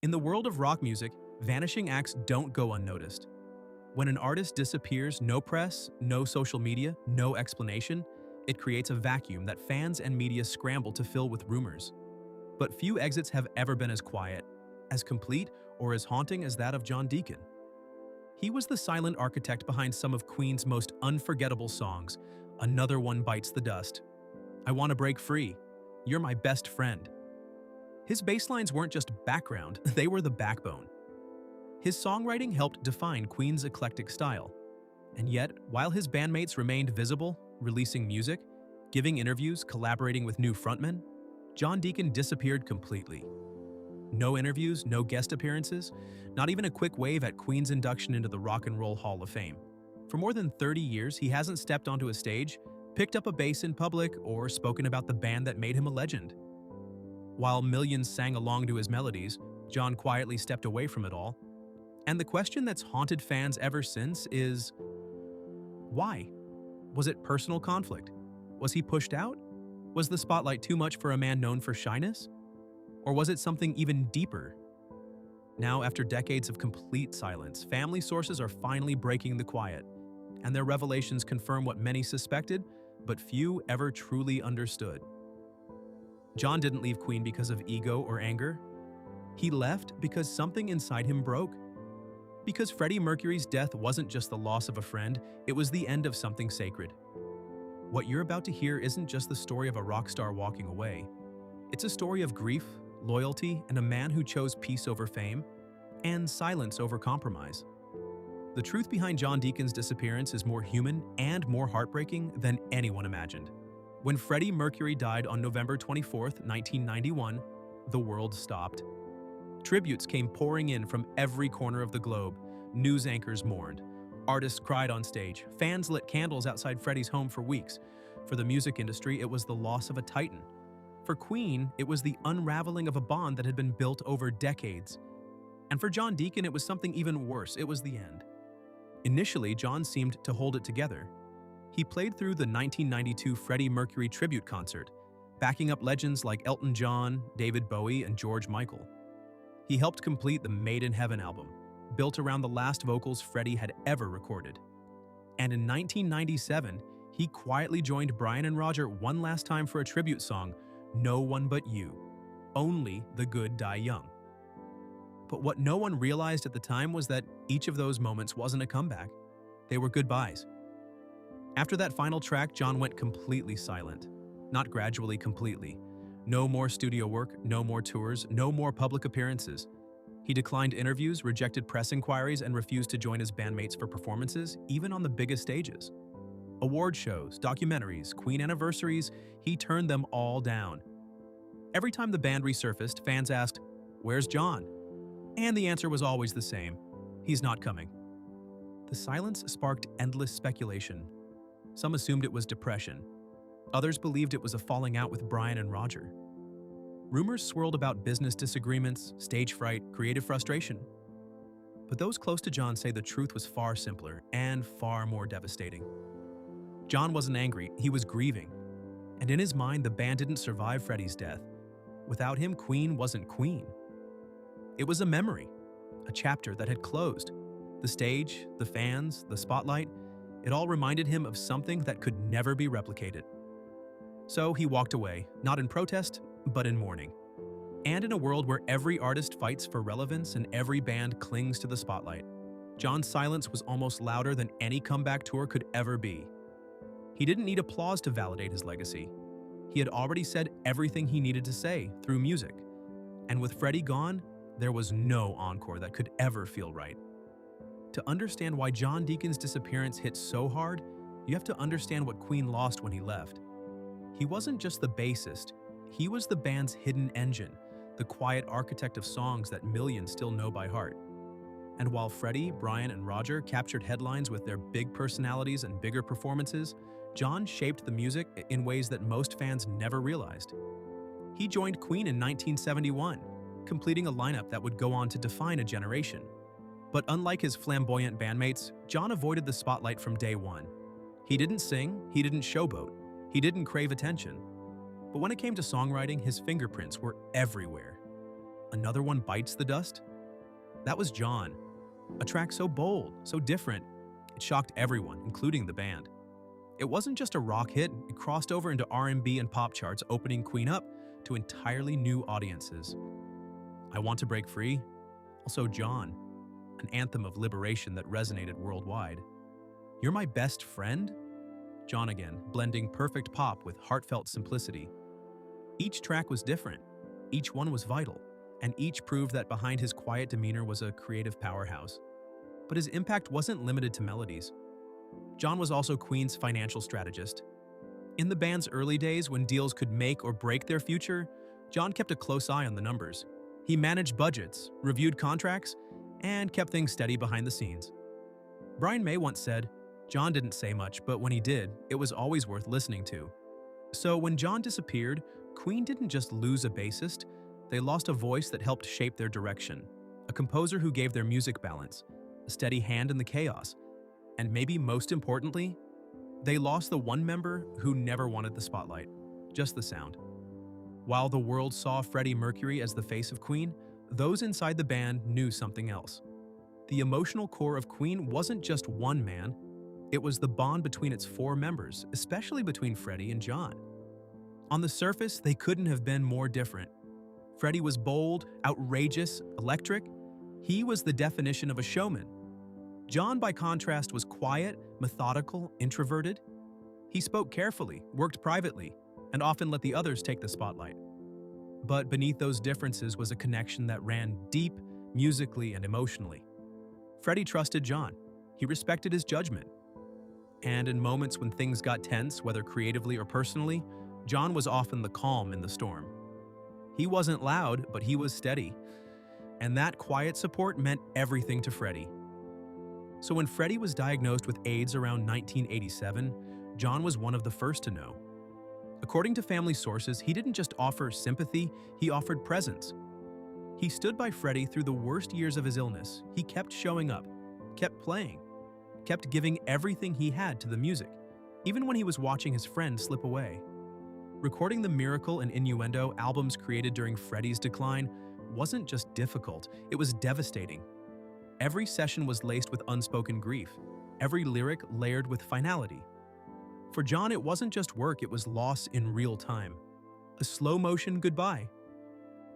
In the world of rock music, vanishing acts don't go unnoticed. When an artist disappears, no press, no social media, no explanation, it creates a vacuum that fans and media scramble to fill with rumors. But few exits have ever been as quiet, as complete, or as haunting as that of John Deacon. He was the silent architect behind some of Queen's most unforgettable songs. Another One Bites the Dust, I Want to Break Free, You're My Best Friend. His bass lines weren't just background, they were the backbone. His songwriting helped define Queen's eclectic style. And yet, while his bandmates remained visible, releasing music, giving interviews, collaborating with new frontmen, John Deacon disappeared completely. No interviews, no guest appearances, not even a quick wave at Queen's induction into the Rock and Roll Hall of Fame. For more than 30 years, he hasn't stepped onto a stage, picked up a bass in public, or spoken about the band that made him a legend. While millions sang along to his melodies, John quietly stepped away from it all. And the question that's haunted fans ever since is, why? Was it personal conflict? Was he pushed out? Was the spotlight too much for a man known for shyness? Or was it something even deeper? Now, after decades of complete silence, family sources are finally breaking the quiet, and their revelations confirm what many suspected, but few ever truly understood. John didn't leave Queen because of ego or anger. He left because something inside him broke. Because Freddie Mercury's death wasn't just the loss of a friend, it was the end of something sacred. What you're about to hear isn't just the story of a rock star walking away. It's a story of grief, loyalty, and a man who chose peace over fame, and silence over compromise. The truth behind John Deacon's disappearance is more human and more heartbreaking than anyone imagined. When Freddie Mercury died on November 24, 1991, the world stopped. Tributes came pouring in from every corner of the globe. News anchors mourned. Artists cried on stage. Fans lit candles outside Freddie's home for weeks. For the music industry, it was the loss of a titan. For Queen, it was the unraveling of a bond that had been built over decades. And for John Deacon, it was something even worse. It was the end. Initially, John seemed to hold it together. He played through the 1992 Freddie Mercury tribute concert, backing up legends like Elton John, David Bowie, and George Michael. He helped complete the Made in Heaven album, built around the last vocals Freddie had ever recorded. And in 1997, he quietly joined Brian and Roger one last time for a tribute song, No One But You, Only the Good Die Young. But what no one realized at the time was that each of those moments wasn't a comeback. They were goodbyes. After that final track, John went completely silent. Not gradually, completely. No more studio work, no more tours, no more public appearances. He declined interviews, rejected press inquiries, and refused to join his bandmates for performances, even on the biggest stages. Award shows, documentaries, Queen anniversaries, he turned them all down. Every time the band resurfaced, fans asked, "Where's John?" And the answer was always the same: he's not coming. The silence sparked endless speculation. Some assumed it was depression. Others believed it was a falling out with Brian and Roger. Rumors swirled about business disagreements, stage fright, creative frustration. But those close to John say the truth was far simpler and far more devastating. John wasn't angry, he was grieving. And in his mind, the band didn't survive Freddie's death. Without him, Queen wasn't Queen. It was a memory, a chapter that had closed. The stage, the fans, the spotlight, it all reminded him of something that could never be replicated. So he walked away, not in protest, but in mourning. And in a world where every artist fights for relevance and every band clings to the spotlight, John's silence was almost louder than any comeback tour could ever be. He didn't need applause to validate his legacy. He had already said everything he needed to say through music. And with Freddie gone, there was no encore that could ever feel right. To understand why John Deacon's disappearance hit so hard, you have to understand what Queen lost when he left. He wasn't just the bassist, he was the band's hidden engine, the quiet architect of songs that millions still know by heart. And while Freddie, Brian, and Roger captured headlines with their big personalities and bigger performances, John shaped the music in ways that most fans never realized. He joined Queen in 1971, completing a lineup that would go on to define a generation. But unlike his flamboyant bandmates, John avoided the spotlight from day one. He didn't sing, he didn't showboat, he didn't crave attention. But when it came to songwriting, his fingerprints were everywhere. Another one bites the dust? That was John. A track so bold, so different, it shocked everyone, including the band. It wasn't just a rock hit, it crossed over into R&B and pop charts, opening Queen up to entirely new audiences. I Want to Break Free? Also John, an anthem of liberation that resonated worldwide. You're My Best Friend? John again, blending perfect pop with heartfelt simplicity. Each track was different, each one was vital, and each proved that behind his quiet demeanor was a creative powerhouse. But his impact wasn't limited to melodies. John was also Queen's financial strategist. In the band's early days, when deals could make or break their future, John kept a close eye on the numbers. He managed budgets, reviewed contracts, and kept things steady behind the scenes. Brian May once said, "John didn't say much, but when he did, it was always worth listening to." So when John disappeared, Queen didn't just lose a bassist, they lost a voice that helped shape their direction, a composer who gave their music balance, a steady hand in the chaos, and maybe most importantly, they lost the one member who never wanted the spotlight, just the sound. While the world saw Freddie Mercury as the face of Queen, those inside the band knew something else. The emotional core of Queen wasn't just one man, it was the bond between its four members, especially between Freddie and John. On the surface, they couldn't have been more different. Freddie was bold, outrageous, electric. He was the definition of a showman. John, by contrast, was quiet, methodical, introverted. He spoke carefully, worked privately, and often let the others take the spotlight. But beneath those differences was a connection that ran deep, musically and emotionally. Freddie trusted John. He respected his judgment. And in moments when things got tense, whether creatively or personally, John was often the calm in the storm. He wasn't loud, but he was steady. And that quiet support meant everything to Freddie. So when Freddie was diagnosed with AIDS around 1987, John was one of the first to know. According to family sources, he didn't just offer sympathy, he offered presence. He stood by Freddie through the worst years of his illness. He kept showing up, kept playing, kept giving everything he had to the music, even when he was watching his friend slip away. Recording the Miracle and Innuendo albums created during Freddie's decline wasn't just difficult, it was devastating. Every session was laced with unspoken grief, every lyric layered with finality. For John, it wasn't just work, it was loss in real time. A slow-motion goodbye.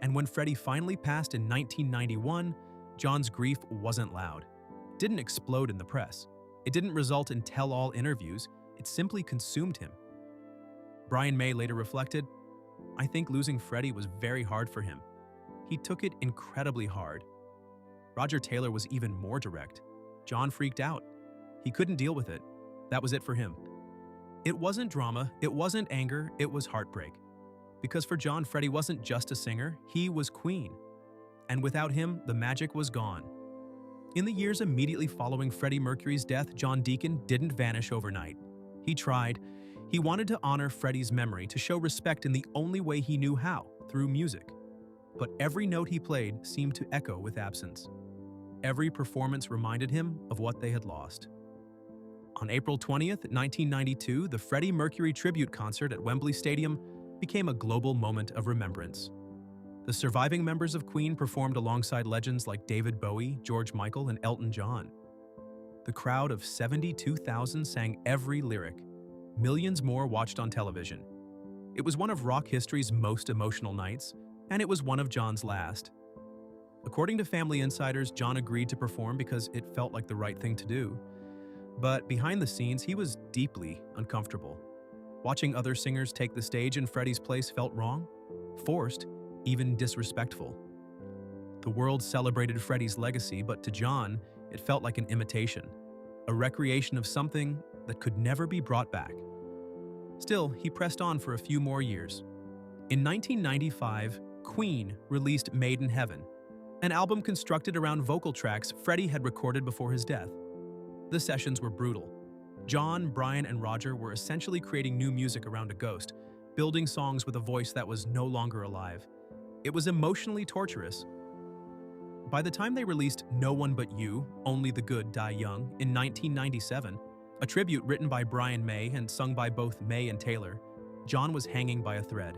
And when Freddie finally passed in 1991, John's grief wasn't loud. It didn't explode in the press. It didn't result in tell-all interviews, it simply consumed him. Brian May later reflected, "I think losing Freddie was very hard for him. He took it incredibly hard." Roger Taylor was even more direct. John freaked out. He couldn't deal with it. That was it for him. It wasn't drama, it wasn't anger, it was heartbreak. Because for John, Freddie wasn't just a singer, he was Queen. And without him, the magic was gone. In the years immediately following Freddie Mercury's death, John Deacon didn't vanish overnight. He tried. He wanted to honor Freddie's memory, to show respect in the only way he knew how, through music. But every note he played seemed to echo with absence. Every performance reminded him of what they had lost. On April 20th, 1992, the Freddie Mercury tribute concert at Wembley Stadium became a global moment of remembrance. The surviving members of Queen performed alongside legends like David Bowie, George Michael, and Elton John. The crowd of 72,000 sang every lyric. Millions more watched on television. It was one of rock history's most emotional nights, and it was one of John's last. According to family insiders, John agreed to perform because it felt like the right thing to do. But behind the scenes, he was deeply uncomfortable. Watching other singers take the stage in Freddie's place felt wrong, forced, even disrespectful. The world celebrated Freddie's legacy, but to John, it felt like an imitation, a recreation of something that could never be brought back. Still, he pressed on for a few more years. In 1995, Queen released Made in Heaven, an album constructed around vocal tracks Freddie had recorded before his death. The sessions were brutal. John, Brian, and Roger were essentially creating new music around a ghost, building songs with a voice that was no longer alive. It was emotionally torturous. By the time they released No One But You, Only the Good Die Young in 1997, a tribute written by Brian May and sung by both May and Taylor, John was hanging by a thread.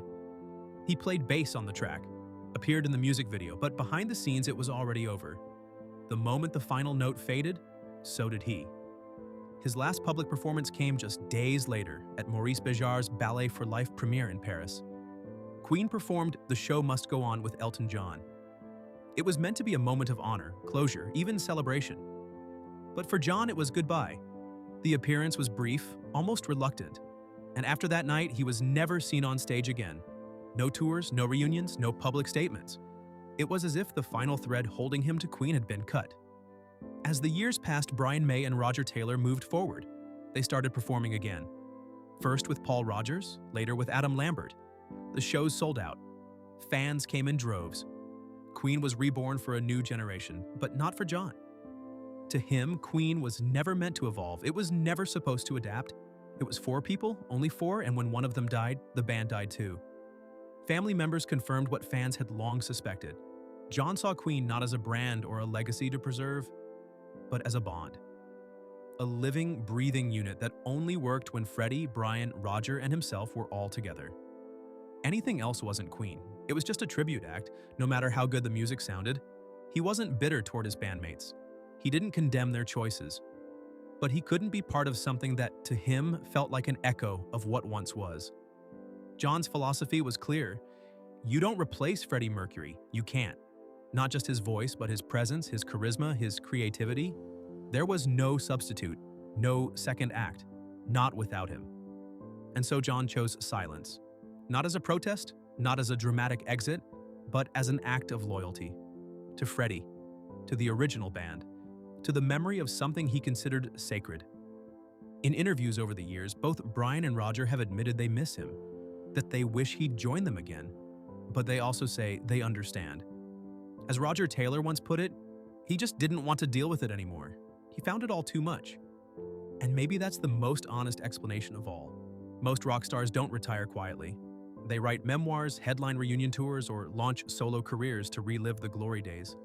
He played bass on the track, appeared in the music video, but behind the scenes it was already over. The moment the final note faded, so did he. His last public performance came just days later at Maurice Béjart's Ballet for Life premiere in Paris. Queen performed The Show Must Go On with Elton John. It was meant to be a moment of honor, closure, even celebration. But for John, it was goodbye. The appearance was brief, almost reluctant, and after that night, he was never seen on stage again. No tours, no reunions, no public statements. It was as if the final thread holding him to Queen had been cut. As the years passed, Brian May and Roger Taylor moved forward. They started performing again. First with Paul Rodgers, later with Adam Lambert. The shows sold out. Fans came in droves. Queen was reborn for a new generation, but not for John. To him, Queen was never meant to evolve. It was never supposed to adapt. It was 4 people, only 4, and when one of them died, the band died too. Family members confirmed what fans had long suspected. John saw Queen not as a brand or a legacy to preserve, but as a bond. A living, breathing unit that only worked when Freddie, Brian, Roger, and himself were all together. Anything else wasn't Queen. It was just a tribute act, no matter how good the music sounded. He wasn't bitter toward his bandmates. He didn't condemn their choices. But he couldn't be part of something that, to him, felt like an echo of what once was. John's philosophy was clear. You don't replace Freddie Mercury. You can't. Not just his voice, but his presence, his charisma, his creativity. There was no substitute, no second act, not without him. And so John chose silence. Not as a protest, not as a dramatic exit, but as an act of loyalty. To Freddie, to the original band, to the memory of something he considered sacred. In interviews over the years, both Brian and Roger have admitted they miss him, that they wish he'd join them again, but they also say they understand. As Roger Taylor once put it, he just didn't want to deal with it anymore. He found it all too much. And maybe that's the most honest explanation of all. Most rock stars don't retire quietly. They write memoirs, headline reunion tours, or launch solo careers to relive the glory days.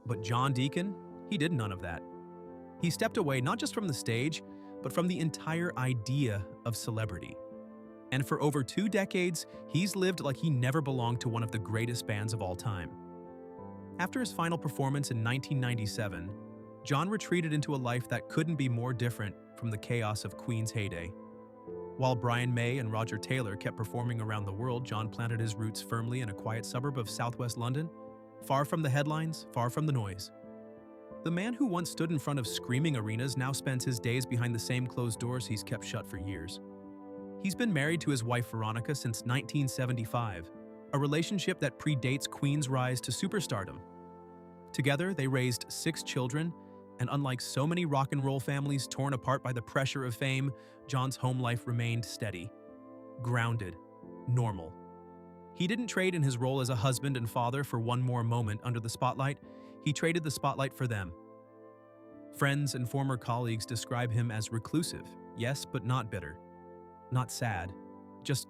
But John Deacon, he did none of that. He stepped away not just from the stage, but from the entire idea of celebrity. And for over 2 decades, he's lived like he never belonged to one of the greatest bands of all time. After his final performance in 1997, John retreated into a life that couldn't be more different from the chaos of Queen's heyday. While Brian May and Roger Taylor kept performing around the world, John planted his roots firmly in a quiet suburb of southwest London, far from the headlines, far from the noise. The man who once stood in front of screaming arenas now spends his days behind the same closed doors he's kept shut for years. He's been married to his wife Veronica since 1975, a relationship that predates Queen's rise to superstardom. Together, they raised 6 children, and unlike so many rock and roll families torn apart by the pressure of fame, John's home life remained steady, grounded, normal. He didn't trade in his role as a husband and father for one more moment under the spotlight. He traded the spotlight for them. Friends and former colleagues describe him as reclusive, yes, but not bitter. Not sad, just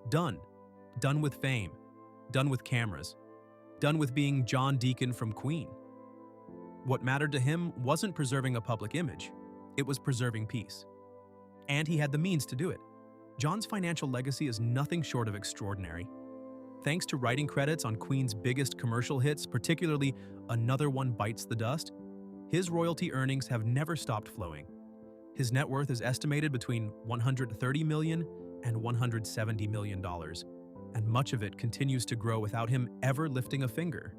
done. Done with fame, done with cameras, done with being John Deacon from Queen. What mattered to him wasn't preserving a public image, it was preserving peace. And he had the means to do it. John's financial legacy is nothing short of extraordinary. Thanks to writing credits on Queen's biggest commercial hits, particularly Another One Bites the Dust, his royalty earnings have never stopped flowing. His net worth is estimated between $130 million and $170 million, and much of it continues to grow without him ever lifting a finger.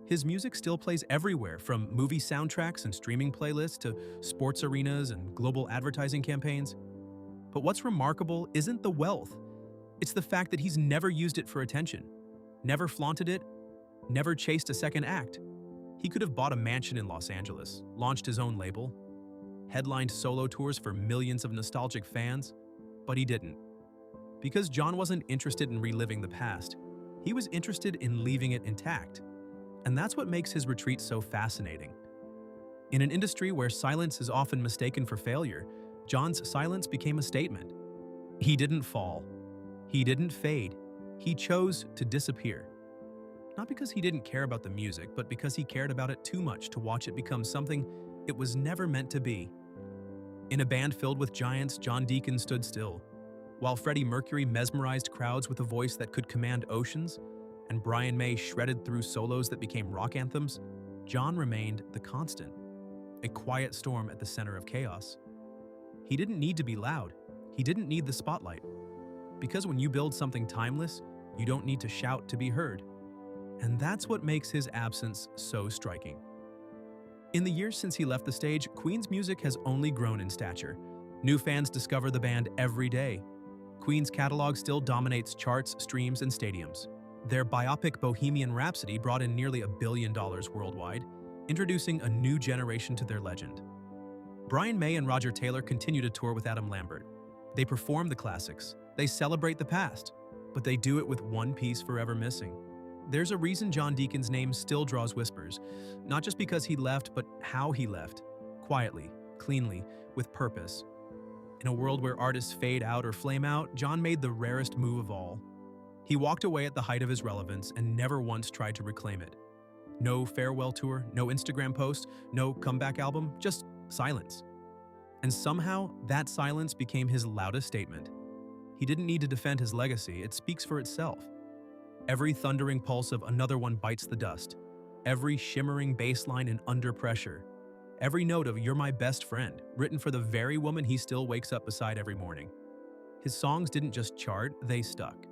His music still plays everywhere, from movie soundtracks and streaming playlists to sports arenas and global advertising campaigns. But what's remarkable isn't the wealth. It's the fact that he's never used it for attention, never flaunted it, never chased a second act. He could have bought a mansion in Los Angeles, launched his own label, headlined solo tours for millions of nostalgic fans, but he didn't. Because John wasn't interested in reliving the past, he was interested in leaving it intact. And that's what makes his retreat so fascinating. In an industry where silence is often mistaken for failure, John's silence became a statement. He didn't fall. He didn't fade. He chose to disappear. Not because he didn't care about the music, but because he cared about it too much to watch it become something it was never meant to be. In a band filled with giants, John Deacon stood still, while Freddie Mercury mesmerized crowds with a voice that could command oceans, and Brian May shredded through solos that became rock anthems, John remained the constant, a quiet storm at the center of chaos. He didn't need to be loud. He didn't need the spotlight. Because when you build something timeless, you don't need to shout to be heard. And that's what makes his absence so striking. In the years since he left the stage, Queen's music has only grown in stature. New fans discover the band every day. Queen's catalog still dominates charts, streams, and stadiums. Their biopic Bohemian Rhapsody brought in nearly $1 billion worldwide, introducing a new generation to their legend. Brian May and Roger Taylor continue to tour with Adam Lambert. They perform the classics, they celebrate the past, but they do it with one piece forever missing. There's a reason John Deacon's name still draws whispers, not just because he left, but how he left. Quietly, cleanly, with purpose. In a world where artists fade out or flame out, John made the rarest move of all. He walked away at the height of his relevance and never once tried to reclaim it. No farewell tour, no Instagram post, no comeback album, just silence. And somehow, that silence became his loudest statement. He didn't need to defend his legacy, it speaks for itself. Every thundering pulse of Another One Bites the Dust. Every shimmering bass line in Under Pressure. Every note of You're My Best Friend, written for the very woman he still wakes up beside every morning. His songs didn't just chart, they stuck.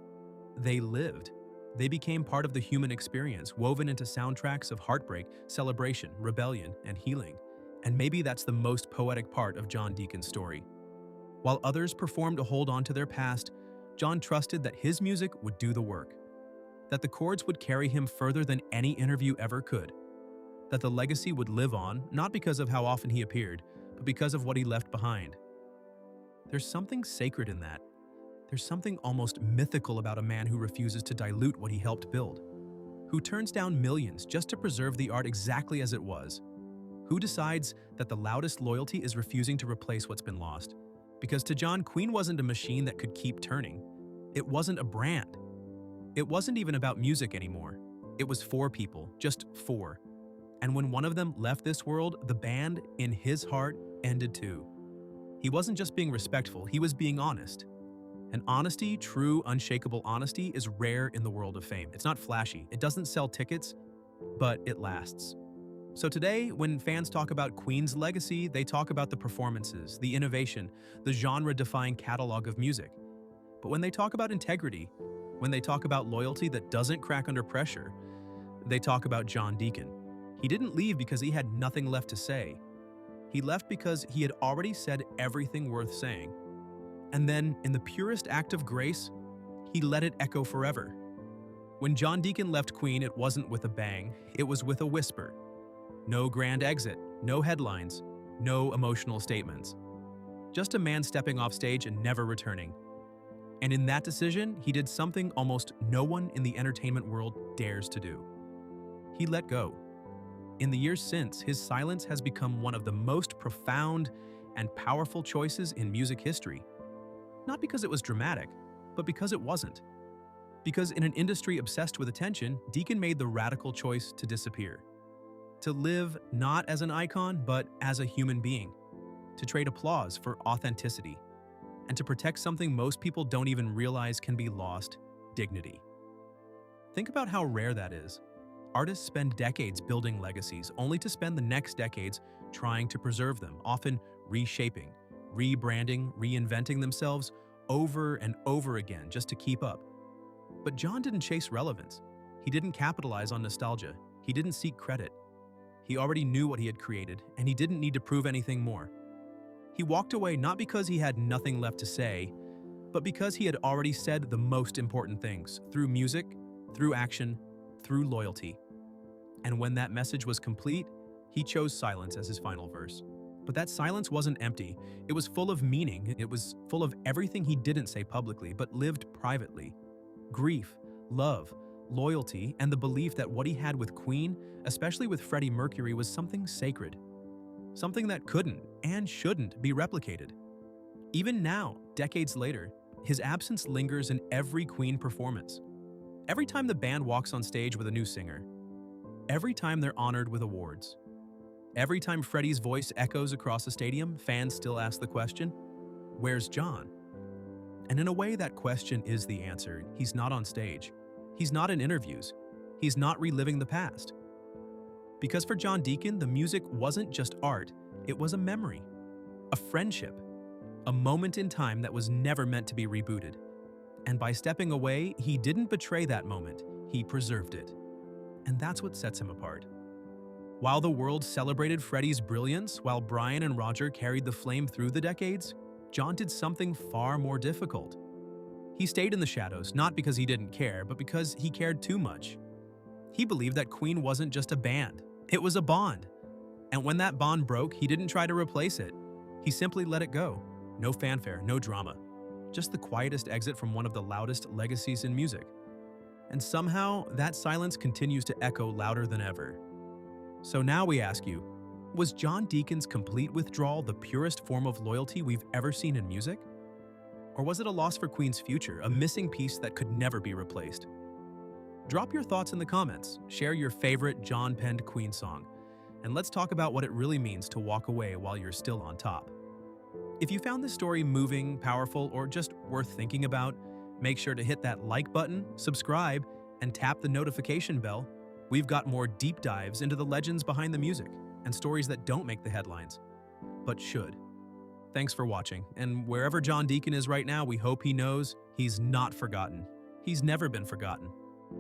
They lived. They became part of the human experience, woven into soundtracks of heartbreak, celebration, rebellion, and healing. And maybe that's the most poetic part of John Deacon's story. While others performed to hold on to their past, John trusted that his music would do the work. That the chords would carry him further than any interview ever could. That the legacy would live on, not because of how often he appeared, but because of what he left behind. There's something sacred in that. There's something almost mythical about a man who refuses to dilute what he helped build. Who turns down millions just to preserve the art exactly as it was. Who decides that the loudest loyalty is refusing to replace what's been lost. Because to John, Queen wasn't a machine that could keep turning. It wasn't a brand. It wasn't even about music anymore. It was for people, just for. And when one of them left this world, the band, in his heart, ended too. He wasn't just being respectful, he was being honest. And honesty, true, unshakable honesty, is rare in the world of fame. It's not flashy, it doesn't sell tickets, but it lasts. So today, when fans talk about Queen's legacy, they talk about the performances, the innovation, the genre-defying catalog of music. But when they talk about integrity, when they talk about loyalty that doesn't crack under pressure, they talk about John Deacon. He didn't leave because he had nothing left to say. He left because he had already said everything worth saying. And then, in the purest act of grace, he let it echo forever. When John Deacon left Queen, it wasn't with a bang, it was with a whisper. No grand exit, no headlines, no emotional statements. Just a man stepping off stage and never returning. And in that decision, he did something almost no one in the entertainment world dares to do. He let go. In the years since, his silence has become one of the most profound and powerful choices in music history. Not because it was dramatic, but because it wasn't. Because in an industry obsessed with attention, Deacon made the radical choice to disappear. To live not as an icon, but as a human being. To trade applause for authenticity. And to protect something most people don't even realize can be lost, dignity. Think about how rare that is. Artists spend decades building legacies, only to spend the next decades trying to preserve them, often reshaping, rebranding, reinventing themselves over and over again just to keep up. But John didn't chase relevance. He didn't capitalize on nostalgia. He didn't seek credit. He already knew what he had created, and he didn't need to prove anything more. He walked away not because he had nothing left to say, but because he had already said the most important things through music, through action, through loyalty. And when that message was complete, he chose silence as his final verse. But that silence wasn't empty. It was full of meaning. It was full of everything he didn't say publicly, but lived privately. Grief, love, loyalty, and the belief that what he had with Queen, especially with Freddie Mercury, was something sacred. Something that couldn't and shouldn't be replicated. Even now, decades later, his absence lingers in every Queen performance. Every time the band walks on stage with a new singer. Every time they're honored with awards. Every time Freddie's voice echoes across a stadium, fans still ask the question, where's John? And in a way, that question is the answer. He's not on stage. He's not in interviews. He's not reliving the past. Because for John Deacon, the music wasn't just art, it was a memory, a friendship, a moment in time that was never meant to be rebooted. And by stepping away, he didn't betray that moment, he preserved it. And that's what sets him apart. While the world celebrated Freddie's brilliance, while Brian and Roger carried the flame through the decades, John did something far more difficult. He stayed in the shadows, not because he didn't care, but because he cared too much. He believed that Queen wasn't just a band, it was a bond. And when that bond broke, he didn't try to replace it. He simply let it go. No fanfare, no drama. Just the quietest exit from one of the loudest legacies in music. And somehow, that silence continues to echo louder than ever. So now we ask you, was John Deacon's complete withdrawal the purest form of loyalty we've ever seen in music? Or was it a loss for Queen's future, a missing piece that could never be replaced? Drop your thoughts in the comments, share your favorite John-penned Queen song, and let's talk about what it really means to walk away while you're still on top. If you found this story moving, powerful, or just worth thinking about, make sure to hit that like button, subscribe, and tap the notification bell. We've got more deep dives into the legends behind the music and stories that don't make the headlines, but should. Thanks for watching, and wherever John Deacon is right now, we hope he knows he's not forgotten. He's never been forgotten.